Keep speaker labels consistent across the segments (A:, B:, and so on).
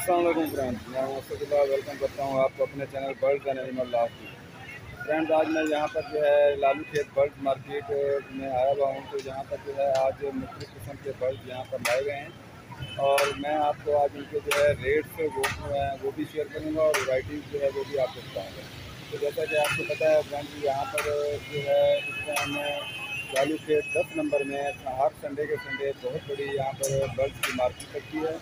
A: अस्सलाम वालेकुम फ्रेंड्स, मैं मोहम्मद वेलकम करता हूँ आपको अपने channel birds and animal life की। फ्रेंड्स, आज मैं यहाँ पर जो है लालू खेत बर्ड्स मार्केट में आया हुआ हूँ। तो यहाँ पर जो है आज मुख्तलिफ़ किस्म के बर्ड्स यहाँ पर लाए गए हैं और मैं आपको आज उनके जो है रेट्स वो भी शेयर करूँगा और वैराइटीज़ जो है वो भी आपको बताऊँगा। तो जैसा कि आपको पता है फ्रेंड्स, यहाँ पर जो है इस टाइम लालू खेत 10 नंबर में हर संडे के संडे बहुत बड़ी यहाँ पर बर्ड्स की मार्केट लगती है।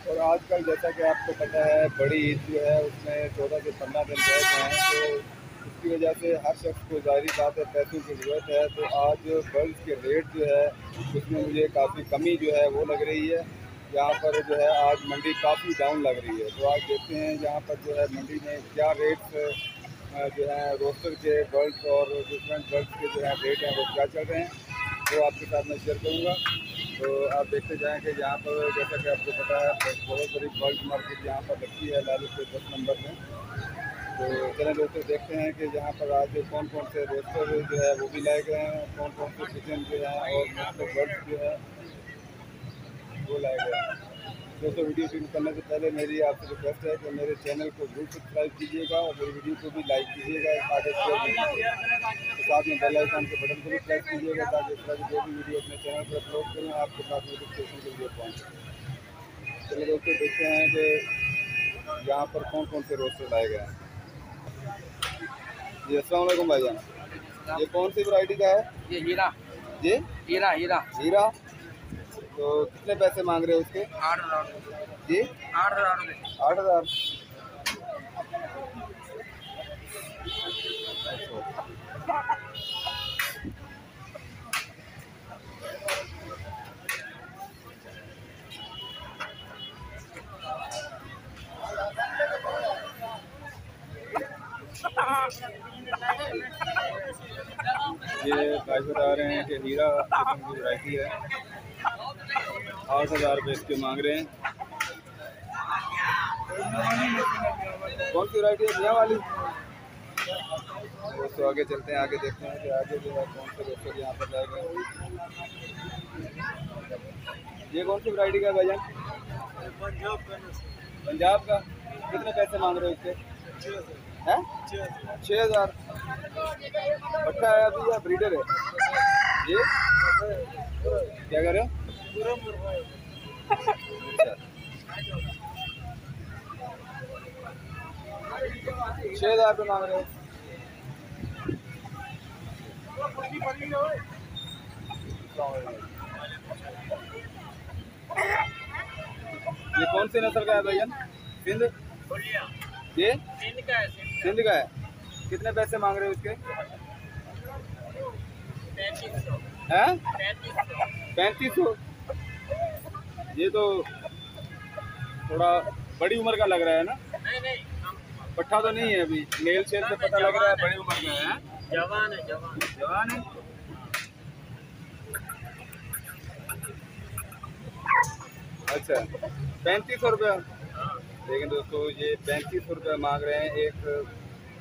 A: और आजकल जैसा कि आपको पता है बड़ी ईद जो है उसमें 14 से 15 दिन रह गए हैं, तो उसकी वजह से हर शख्स को ज़ाहिर बात है पैसों की ज़रूरत है। तो आज बर्ड्स के रेट जो है उसमें मुझे काफ़ी कमी जो है वो लग रही है। यहाँ पर जो है आज मंडी काफ़ी डाउन लग रही है। तो आज देखते हैं यहाँ पर जो है मंडी में क्या रेट जो है रोस्टर के बर्ड्स और डिफरेंट बर्ड्स के जो है रेट हैं वो क्या चल रहे हैं, वो आपके साथ मैं शेयर करूँगा। तो आप देखते जाएँ कि यहाँ पर जैसा कि आपको पता है बहुत बड़ी बर्ड मार्केट यहाँ पर लगती है लालू के 10 नंबर में। तो चलें दोस्तों, देखते हैं कि यहाँ पर आज कौन कौन से रोस्टर जो है वो भी लाए गए हैं, कौन कौन से किचन जो है और मुख्तलिफ बर्ड्स जो है वो लाए गए हैं। दोस्तों, वीडियो शुरू करने से पहले मेरी आपसे रिक्वेस्ट है कि मेरे चैनल को जरूर सब्सक्राइब कीजिएगा और मेरी वीडियो को भी लाइक कीजिएगा, आगे शेयर कीजिएगा। तो साथ में बेल आइकन के बटन को भी प्रेस कीजिएगा ताकि इस तरह की जो भी वीडियो अपने चैनल पर अपलोड करूँ आपके पास नोटिफिकेशन के लिए पहुँचे। चलिए दोस्तों, देखते हैं कि यहाँ पर कौन कौन से रोस्टर लाए गए हैं। जी अस्सलाम वालेकुम भाईजान, ये कौन सी वैरायटी का है?
B: ये हीरा।
A: जी
B: हीरा हीरा
A: हीरा। तो कितने पैसे मांग रहे हो उसके?
B: 8,000
A: जी
B: 8,000 रुपये।
A: 8,000। ये भाई बता रहे हैं कि हीरा किस्म की वैरायटी है, 8,000 रुपये इसके मांग रहे हैं। कौन सी वैरायटी है? मियाँ वाली। तो आगे चलते हैं, आगे देखते हैं कि आगे जो है कौन से रोस्टर यहाँ पर लाए गए। ये कौन सी वैरायटी का भाईजान? पंजाब का। कितने पैसे मांग रहे हो इसके? हैं 6,000। पट्टा है अभी या ब्रीडर है? ये क्या कह रहे हो? 6,000 रुपये मांग रहे हो। ये कौन सी नस्ल का है भैया? सिंध। ये सिंध का है। कितने पैसे मांग रहे हो इसके? 3500। ये तो थोड़ा बड़ी उम्र का लग रहा है ना?
B: नहीं,
A: पट्ठा तो नहीं है अभी, मेल सेल से पता लग रहा है बड़ी उम्र का है।
B: जवान है।
A: जवान है। अच्छा, 3500 रुपया। लेकिन दोस्तों, ये 3500 रुपया मांग रहे हैं। एक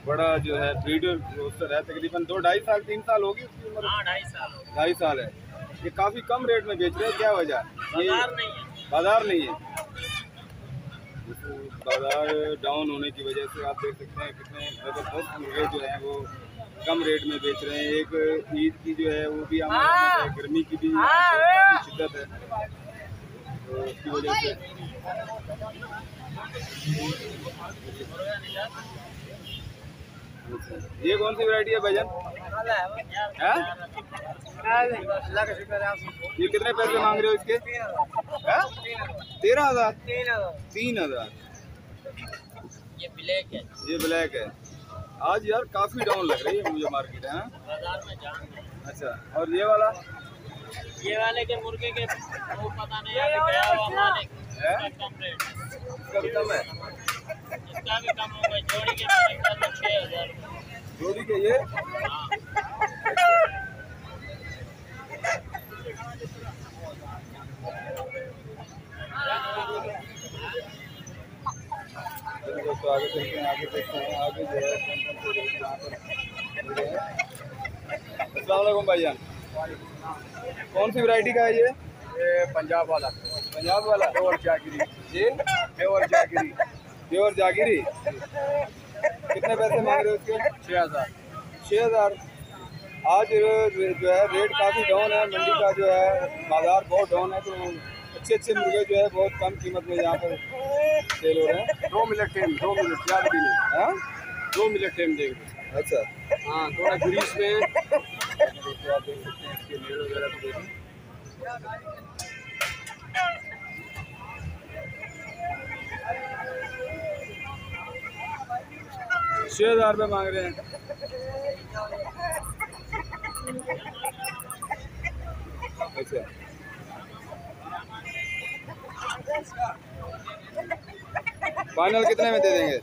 A: बड़ा जो है ब्रीडर रोस्टर है, तकरीबन 2-2.5 साल होगी उसकी उम्र। 2.5 साल है। ये काफ़ी कम रेट में बेच रहे हैं, क्या वजह? बाजार नहीं है। बाजार डाउन होने की वजह से आप देख सकते हैं कितने ज़बरदस्त मुर्गे जो हैं वो कम रेट में बेच रहे हैं। एक ईद की जो है वो भी हमारे है, गर्मी की भी शिद्दत है, तो उसकी वजह से ये कौन सी वैरायटी है भाईजान? ये कितने पैसे मांग रहे हो इसके? 13,000। 3,000। ये ब्लैक है। आज यार काफी डाउन लग रही है मुझे मार्केट है। बाजार में जान। अच्छा, और ये वाला?
B: ये वाले के मुर्गे के वो पता नहीं गया हुआ मालिक है? कम रेट
A: इसका भी कम है?
B: इसका भी कम होगा। जोड़ी के 6,000
A: जोड़ी के ये? दोस्तों, आगे चलते हैं, आगे देखते हैं आगे जो है कौन कौन से रेट यहाँ पर। अस्सलाम वालेकुम भाईजान, कौन सी वैरायटी का है ये?
C: ये पंजाब वाला।
A: पंजाब वाला
C: प्योर जागिरी
A: जी,
C: प्योर जागिरी
A: प्योर जागिरी। कितने पैसे मांग रहे हो उसके?
C: 6000।
A: 6000। आज जो है रेट काफ़ी डाउन है, मंडी का जो है बाजार बहुत डाउन है, तो अच्छे मुर्गे जो है बहुत कम कीमत में यहाँ पर सेल हो रहे हैं।
C: 2 मिनट टाइम, 2 मिनट याद भी नहीं।
A: हाँ
C: 2 मिनट टाइम देंगे।
A: अच्छा,
C: हाँ थोड़ा ग्रीस में।
A: तो आप देख सकते हैं इसके मेल वगैरह को देखें। 6000 रुपये मांग रहे हैं। अच्छा, फाइनल कितने में दे देंगे?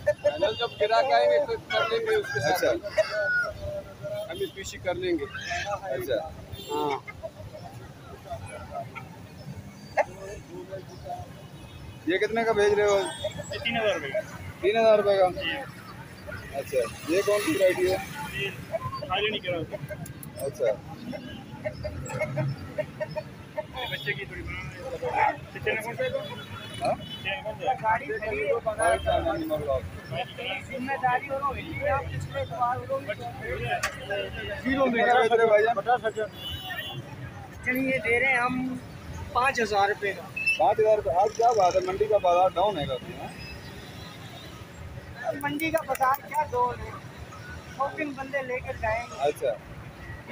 C: फाइनल जब गिराक आएंगे तो कर लेंगे उसके साथ।
A: अच्छा,
C: हम पीसी कर लेंगे।
A: अच्छा,
C: हाँ
A: ये कितने का भेज रहे हो?
B: 3000 रुपये
A: 3000 रुपये का। अच्छा, ये कौन सी वैरायटी है? अच्छा,
B: बच्चे की थोड़ी
A: हाँ?
B: जिम्मेदारी चलिए दे रहे हैं हम 5000 रुपये का।
A: 5000 रुपये। आज क्या बात है, मंडी का बाजार डाउन है काफी।
B: मंडी का बाजार क्या डाउन है, शॉपिंग बंदे लेकर जाएंगे।
A: अच्छा,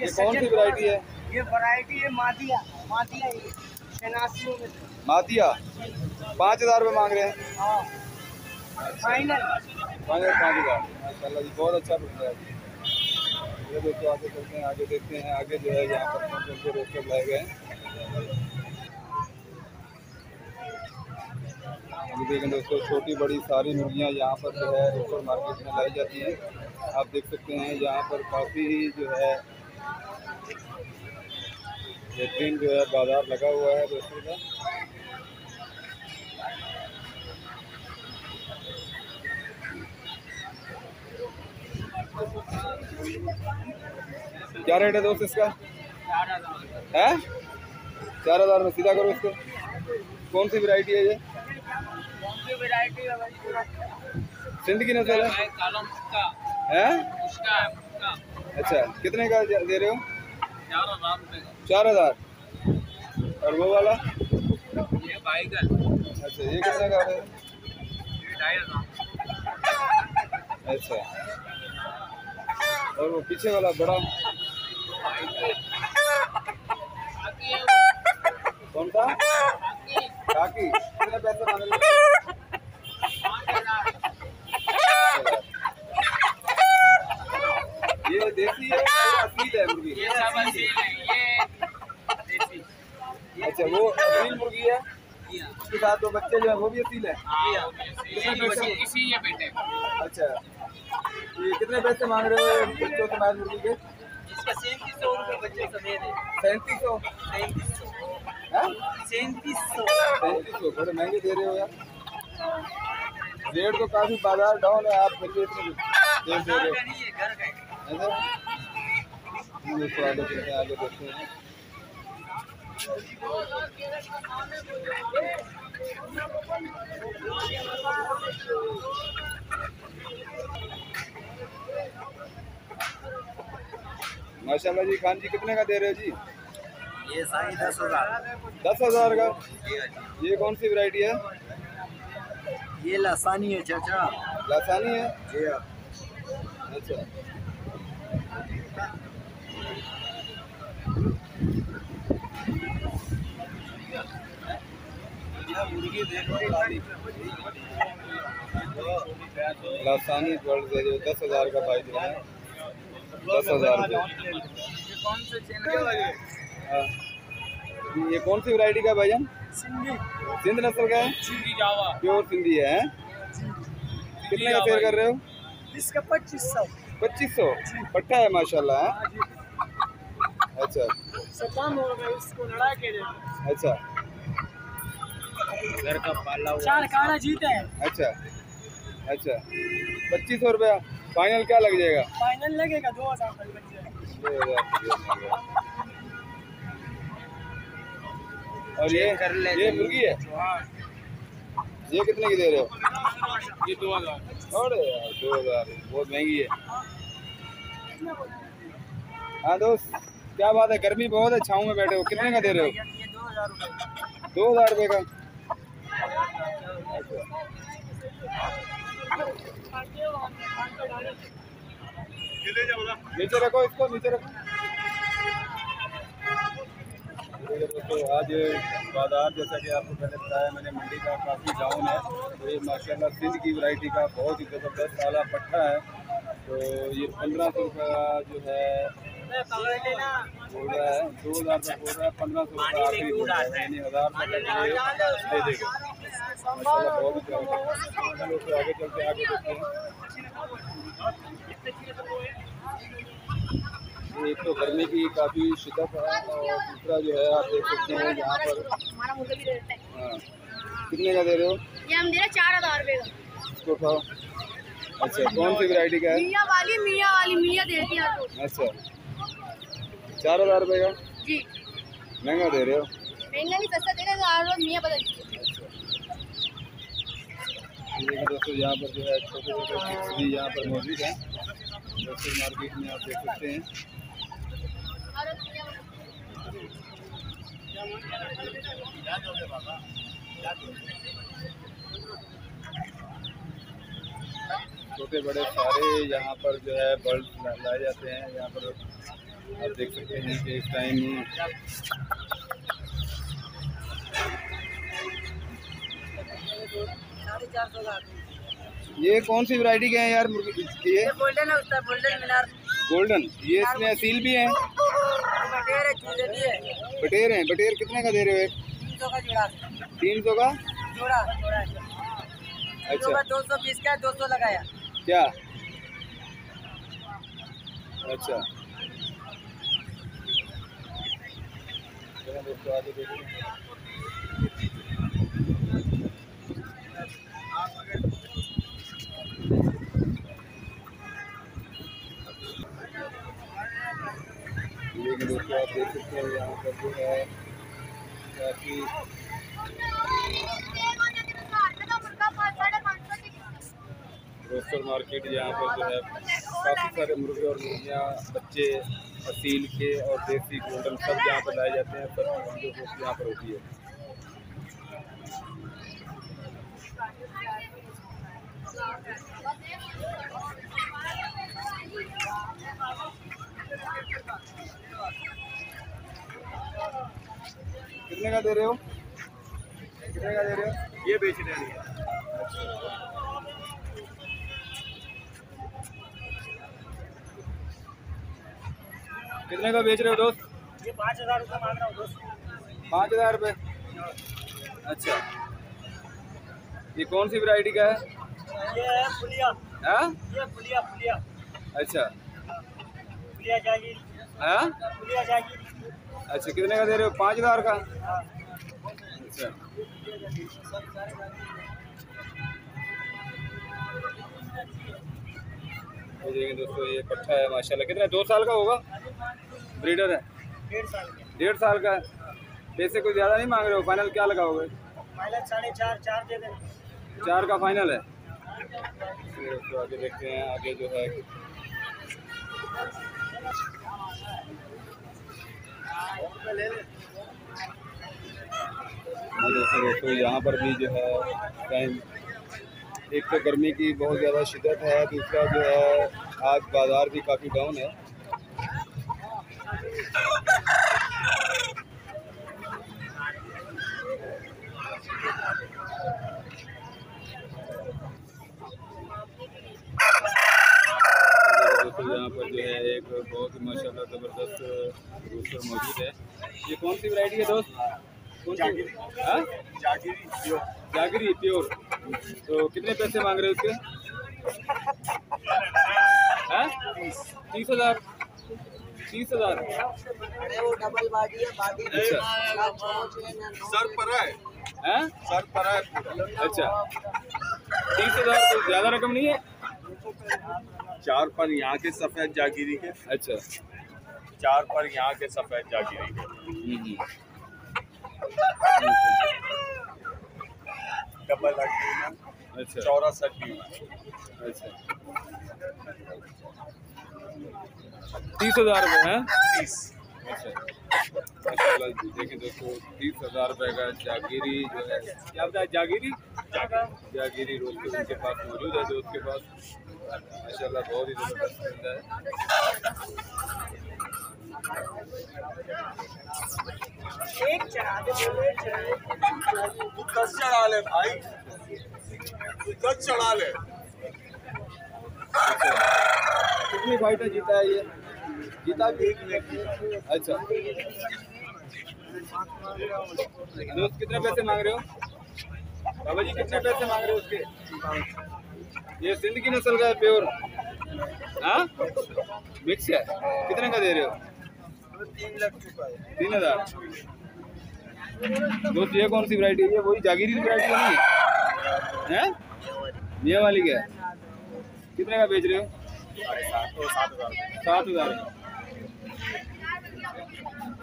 A: ये कौन सी वैरायटी है?
B: ये वैरायटी है मादिया। मादिया ये 89 में।
A: मातिया 5000 रुपये मांग रहे हैं।
B: हाँ फाइनल।
A: फाइनल 5000। माशाल्लाह जी, बहुत अच्छा बिकता है। ये दोस्तों आगे चलते हैं, आगे देखते हैं आगे जो है यहाँ पर कौन कौन से रोस्टर लाए गए हैं। अभी देखें दोस्तों, छोटी बड़ी सारी मुर्गियाँ यहाँ पर जो है रोस्टर मार्केट में लाई जाती हैं। आप देख सकते हैं यहाँ पर काफ़ी जो है बेहतरीन जो है बाजार लगा हुआ है रोस्टर का। क्या रेट है दोस्त इसका? है 4000 में। सीधा करो इसको। कौन सी वैरायटी है ये? सिंध की नस्ल है? है? अच्छा, कितने का दे रहे हो? 4000। और वो वाला? अच्छा, ये कितने का है? अच्छा, और वो पीछे वाला बड़ा कौन सा? काकी। कितने पैसे मांग रहे हो? ये देसी है या असील है मुर्गी? अच्छा, वो असील मुर्गी है, उसके साथ दो बच्चे जो है वो भी असील है। अच्छा, ये कितने पैसे मांग रहे हो बच्चों समेत मुर्गी के?
B: इसका 3700 रुपये बच्चे समेत है।
A: 3700? 3700। बड़े महंगे दे रहे हो यार। रेट तो काफी बाजार डाउन है, आप फिर भी इतने रेट दे रहे हो। दोस्तों आगे चलते हैं, आगे देखते हैं। माशाल्लाह जी। खान जी कितने का दे रहे हो जी?
B: ये साढ़े 10,000।
A: 10,000 का। ये कौन सी वैरायटी है?
B: ये लासानी है चाचा।
A: लासानी है
B: जी।
A: अच्छा, लासानी वर्ल्ड से जो 10,000 का भाई जो है 10,000 रुपये। ये कौन सी वैरायटी का भाईजान? सिंध नस्ल का है? प्योर सिंधी है। कितने का सेल कर रहे हो?
B: इसका 2500।
A: 2500 पट्टा है माशाल्लाह है? अच्छा,
B: इसको लड़ा के दे।
A: अच्छा,
B: घर का पाला हुआ 4 काड़ा जीते हैं।
A: अच्छा, अच्छा, 2500 रुपया। फाइनल क्या लग जाएगा?
B: फाइनल लगेगा 2000 का बच्चे।
A: 2000। और ये मुर्गी है, ये कितने की दे रहे हो?
B: ये 2000।
A: और 2000 बहुत महंगी है। हाँ दोस्त, क्या बात है, गर्मी बहुत है, छाँव में बैठे हो, कितने का दे रहे हो?
B: ये 2000 रुपये।
A: 2000 रुपये का। नीचे रखो इसको, नीचे रखो। तो आज बाजार जैसा कि आपको पहले बताया मैंने, मंडी का काफ़ी डाउन है। तो ये माशाल्लाह सिंध की वैरायटी का बहुत ही ज़बरदस्त आला पट्टा है। तो ये 1500 रुपये का जो है बोल रहा है, 2000 रुपये बोल रहा है, 1500 रुपये आखिरी बोल रहा है, यानी 1000 रुपये दे देगा। माशाल्लाह बहुत ही चलो तो आगे चलते हैं, आगे देखते हैं। एक तो गर्मी की काफ़ी शिद्दत है और दूसरा जो है आप देख सकते हैं यहाँ पर। हाँ, कितने का दे रहे हो?
D: ये हम दे रहे 4000 रुपये का।
A: इसको खाओ। अच्छा, कौन सी वैरायटी का है?
D: मियाँ वाली मियाँ देती है आपको।
A: अच्छा, 4000 रुपये का।
D: जी
A: महंगा दे रहे हो।
D: महंगा नहीं, सस्ता दे रहे हैं, मियाँ बदल दीजिए।
A: देखिए दोस्तों, यहाँ पर जो है छोटे छोटे चिप्स भी यहाँ पर मौजूद हैं। दोस्तों मार्केट में आप देख सकते हैं। छोटे बड़े सारे यहाँ पर जो है बल्ब लाए जाते हैं। यहाँ पर आप देख सकते हैं कि इस टाइम ये कौन सी वैरायटी के हैं यार मुर्गी? ये
D: गोल्डन है, उसका गोल्डन मीनार।
A: गोल्डन, ये इसमें असील भी हैं,
D: बटेर है, चूजे भी है।
A: बटेर हैं। बटेर कितने का दे रहे हो?
D: 300 का जोड़ा।
A: 300 का
D: जोड़ा।
A: अच्छा,
D: 220 का 200 लगाया।
A: क्या? अच्छा, दोस्तों आगे देखिए। लेकिन दोस्तों आप देख सकते हैं यहाँ पर जो है काफ़ी रोस्टर मार्केट, यहाँ पर जो है काफ़ी सारे मुर्गे और मुर्गियाँ, बच्चे असील के और देसी गोल्डन सब यहाँ पर लाए जाते हैं। सब जो यहाँ पर होती है। कितने का दे रहे हो? कितने का दे रहे हो?
C: ये बेचने हैं।
A: कितने का बेच रहे हो दोस्त?
B: ये 5000 रुपये मांग रहा हूँ दोस्त।
A: 5000 रुपये। अच्छा, ये कौन सी वैरायटी का है?
B: ये है फुलिया।
A: हाँ?
B: ये फुलिया।
A: अच्छा,
B: फुलिया जागी।
A: हाँ?
B: फुलिया जागी।
A: अच्छा, कितने का दे रहे हो? 5000 का। अच्छा, ये देखिए दोस्तों, ये पट्टा है माशाल्लाह। कितना? 2 साल का होगा, ब्रीडर है।
B: 1.5 साल के।
A: 1.5 साल का। पैसे कोई ज़्यादा नहीं मांग रहे हो? फाइनल क्या लगाओगे?
B: माइलेज 4.5 4 दे दें।
A: 4 का फाइनल है। तो आगे देखते हैं, आगे जो है दोस्तों यहाँ पर भी जो है टाइम, एक तो गर्मी की बहुत ज़्यादा शिद्दत है, दूसरा जो है आज बाज़ार भी काफ़ी डाउन है। दोस्तों यहाँ पर जो है एक बहुत ही माशाल्लाह ज़बरदस्त रोस्टर मौजूद है। ये कौन सी वैरायटी है दोस्त? कौन सी? हाँ? जागरी प्योर। तो कितने पैसे मांग रहे हो उसके? हाँ? 30,000। 30,000।
D: अरे वो डबल बाडी है, बाडी।
A: अच्छा,
C: सर पर है।
A: हाँ?
C: सर पर है।
A: अच्छा, 30,000 तो ज़्यादा रकम नहीं है?
C: 4 पर यहाँ के सफेद जागीरी है।
A: अच्छा,
C: 4 पर यहाँ के सफेद जागीरी है। डबल हड्डी में
A: अच्छा
C: 64 में।
A: अच्छा 30,000 रुपये हैं।
C: 30।
A: अच्छा माशाल्लाह देखें दोस्तों 30,000 रुपये का जागीरी जो है, क्या बताया जागीरी रोज उनके पास मौजूद है, दोस्त के पास माशाल्लाह बहुत ही ज़बरदस्त मिलता है।
D: एक चढ़ा दे बोले
C: तू 10 चढ़ा ले भाई, तू 10 चढ़ा ले।
A: कितनी फाइटर जीता है ये? जीता भी अच्छा दोस्त कितने पैसे मांग रहे हो बाबा जी? कितने पैसे मांग रहे हो उसके? ये सिंध की नस्ल का है, प्योर? हाँ मिक्स है। कितने का दे रहे हो? 3,000। दोस्त ये कौन सी वैरायटी है? वही जागीरी वैरायटी नहीं है? ये वाली क्या है? कितने का बेच रहे हो? 7,000।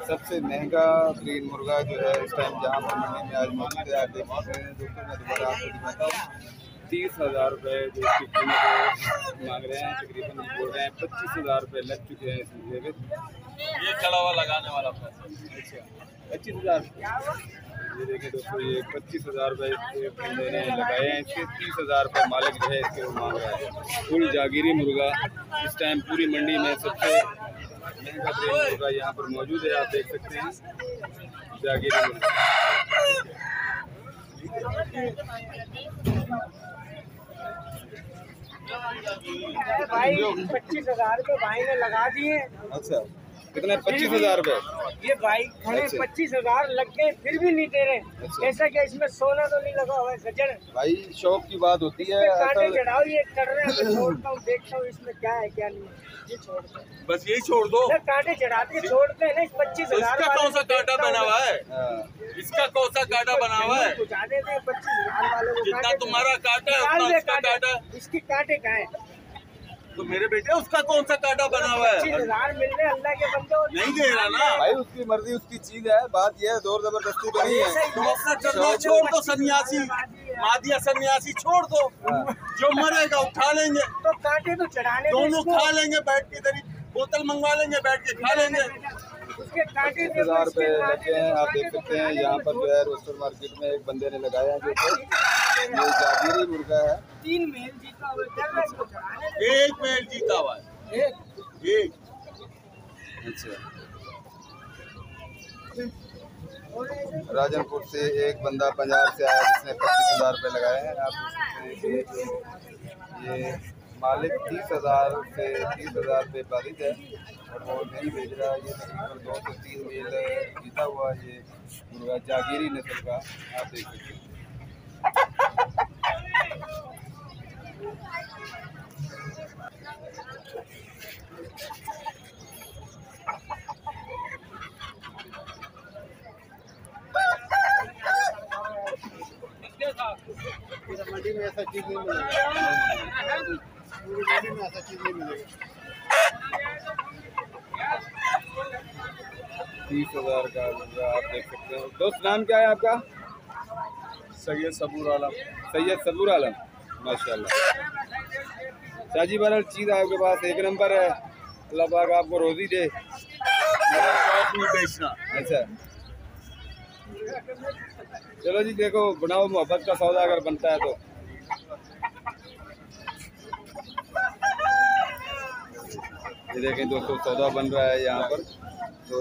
A: सबसे महंगा ग्रीन मुर्गा जो है इस टाइम जहाँ पर मंडी में आज मौजूद है, आप देख सकते हैं दोस्तों। मैं दोबारा आपको दिखाता हूँ 30,000 रुपये जो इसकी कीमत मांग रहे हैं, तकरीबन बोल रहे हैं 25,000 रुपये लग चुके हैं इस मुर्गे में।
C: ये चढ़ा हुआ लगाने वाला पैसा।
A: अच्छा 25,000। ये देखिए दोस्तों ये 25,000 रुपये मैंने लगाए हैं इसके। 30,000 रुपये मालिक जो है इसके वो मांग रहा है। फुल जागीरी मुर्गा इस टाइम पूरी मंडी में सबसे महंगा ग्रेन मुर्गा यहाँ पर मौजूद है, आप देख सकते हैं जागीरी मुर्गा।
D: भाई 25,000 रुपये भाई ने लगा दिए।
A: अच्छा कितने? 25,000 रुपये।
D: ये भाई खड़े
A: अच्छा।
D: 25,000 लग गए फिर भी नहीं दे रहे।
A: अच्छा।
D: ऐसा क्या इसमें सोना तो नहीं लगा हुआ है गजन?
A: भाई शौक की बात होती है।
D: कांटे
A: असल
D: चढ़ाओ, ये चढ़ रहे हैं, मैं छोड़ता हूँ, देखता हूँ इसमें क्या है क्या नहीं है। ये छोड़ता हूँ,
C: बस यही छोड़ दो।
D: कांटे चढ़ाते छोड़ते हैं ना। इस 25,000
C: इसका कौन सा कांटा बना हुआ है?
A: हाँ,
C: इसका कौन सा कांटा बना हुआ है?
D: बुझा देते हैं 25,000 वाले को।
C: जितना तुम्हारा कांटा है
D: निकाल
C: उतना
D: दे
C: उसका
D: कांटे।
C: कांटा।
D: इसकी कांटे कहाँ है?
C: तो मेरे बेटे उसका कौन सा कांटा बना हुआ है?
D: 25,000 मिल रहे अल्लाह के बंदे।
C: नहीं दे रहा ना
A: भाई उसकी मर्जी उसकी चीज है। बात यह है जोर जबरदस्ती तो नहीं है।
C: तो अपना चलना छोड़ दो, सन्यासी मादिया सन्यासी छोड़ दो। जो मरेगा उठा लेंगे,
D: तो कांटे तो चढ़ाने दो
C: दोनों
D: इसको।
C: खा लेंगे बैठ के। इधर ही बोतल मंगवा लेंगे, बैठ के खा लेंगे।
D: उसके कांटे
A: 25,000 रुपये लगे हैं, आप देख सकते हैं। यहाँ पर जो है रोस्टर मार्केट में एक बंदे ने लगाया है जो कि ये जागीरी मुर्गा है।
D: 3 मेल जीता हुआ चल रहा है, इसको चढ़ाने दे।
C: एक मेल जीता हुआ है, एक।
A: अच्छा राजनपुर से एक बंदा पंजाब से आया जिसने 25,000 रुपये लगाए हैं। आप देख सकते हैं कि ये मालिक 30,000 से 30,000 रुपये बारिश है और वो नहीं भेज रहा। ये तकरीबन 2 से 3 मेल जीता हुआ ये मुर्गा जागीरी नस्ल का, आप देख सकते हैं।
E: मंडी में ऐसा चीज नहीं मिलेगा, पूरी मंडी में ऐसा चीज नहीं मिलेगा।
A: 30,000 का मुर्गा आप देख सकते हैं। दोस्त नाम क्या है आपका?
C: सैयद सबूर आलम।
A: सैयद सबूर आलम, माशाल्लाह। शाजी बरल चीज़ आपके पास एक नंबर है। अल्लाह पाक आपको रोज़ी दे।
C: मेरा शौक नहीं बेचना।
A: अच्छा चलो जी, देखो बनाओ मोहब्बत का सौदा अगर बनता है तो। ये देखें दोस्तों सौदा बन रहा है यहाँ पर। तो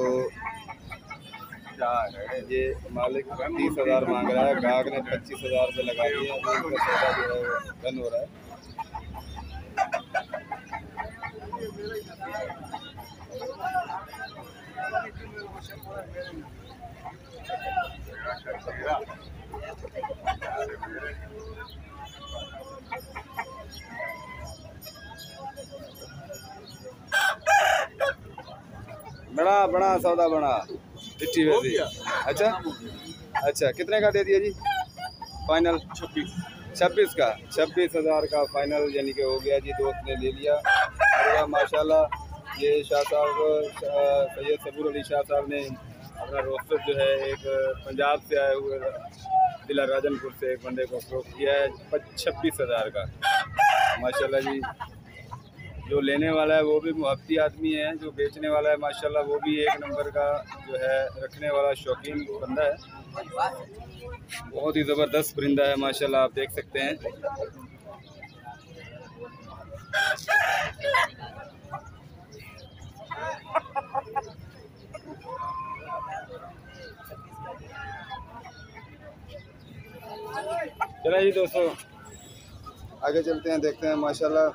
A: क्या है ये मालिक 30,000 मांग रहा है, ग्राहक ने 25,000 रुपये लगा दिए हैं। तो इनका सौदा जो है डन हो रहा है। बड़ा बड़ा सौदा बना चिट्ठी वैसी। अच्छा अच्छा कितने का दे दिया जी फाइनल? 26 का। 26,000 का फाइनल यानी कि हो गया जी। दोस्त ने ले लिया और माशाल्लाह ये शाह साहब सैयद सबूर अली शाह साहब ने अपना रोस्टर जो है एक पंजाब से आए हुए जिला राजनपुर से एक बंदे को फरोख्त किया है 26,000 का। माशाल्लाह जी, जो लेने वाला है वो भी मुहब्बती आदमी है, जो बेचने वाला है माशाल्लाह वो भी एक नंबर का जो है रखने वाला शौकीन बंदा है। बहुत ही ज़बरदस्त परिंदा है माशाल्लाह, आप देख सकते हैं। चलिए जी दोस्तों, आगे चलते हैं, देखते हैं माशाल्लाह।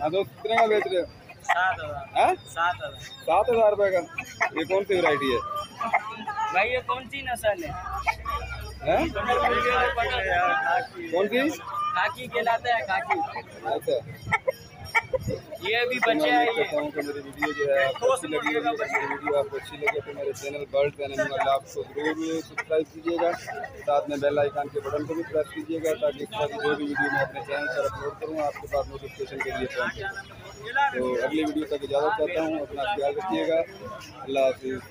A: हाँ दोस्त, कितने का बेच रहे हो? 7,000 रुपये का। ये कौन सी वैरायटी है
B: भाई? ये कौन सी नस्ल है?
A: कौन सी?
B: खाकी कहलाता है, खाकी।
A: अच्छा,
B: ये भी बच्चे हैं। ये
A: मेरी वीडियो जो है आपको अच्छी लगी है, मेरी वीडियो आपको अच्छी लगे तो मेरे चैनल बर्ड्स एंड एनिमल आपको जरूर सब्सक्राइब कीजिएगा, साथ में बेल आइकन के बटन को भी प्रेस कीजिएगा ताकि इस तरह की जो भी वीडियो मैं अपने चैनल पर अपलोड करूँ आपके पास नोटिफिकेशन के लिए पहुँचे। तो अगली वीडियो तक इजाज़त चाहता हूँ, अपना ख्याल रखिएगा। अल्लाह हाफिज़।